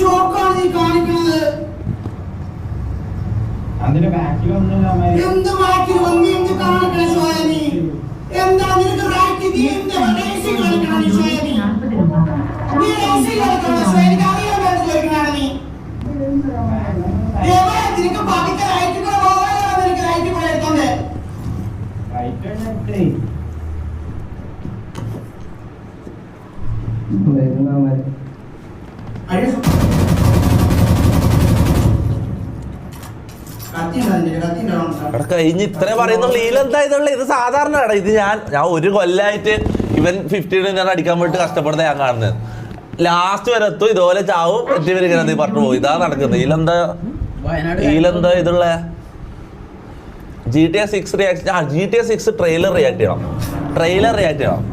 ചോക്കാണ് നീ കാണിക്കുന്നത്. അതിന്റെ ബാക്കിൽ എന്ത് ബാക്കിൽ വന്ന് എന്ത് കാണിക്കണ ഷോയനി? എന്താ നിനക്ക് റൈറ്റ്? നീ എന്താ റേസി കാണിക്കണം? നീ ഷോയനി നീ റേസി കാണിക്കണം. ഷോയനിക്ക് അറിയാൻ വേണ്ടി ചോദിക്കണാണ് നീ. നിനക്ക് പകുതി റൈറ്റ് കൂടെ പോകാനാണ് നിനക്ക് റൈറ്റ് കൂടെ എടുത്തോണ്ടേ. കഴിഞ്ഞ് ഇത്രേ പറയുന്നുള്ളൂ. ഇതിലെന്താ ഇതുള്ള? ഇത് സാധാരണ ഇത് ഞാൻ ഒരു കൊല്ലായിട്ട് ഇവൻ 50 ഞാൻ അടിക്കാൻ വേണ്ടി കഷ്ടപ്പെടുന്ന ഞാൻ കാണുന്നത്. ലാസ്റ്റ് വരെ എത്തും ഇതുപോലെ ചാവും എത്തിവരിങ്ങനെ പറഞ്ഞു പോകും. ഇതാ നടക്കുന്നത്. ഇതിലെന്താ ഇതുള്ള GTA 6 react? GTA 6 trailer react ചെയ്യണം.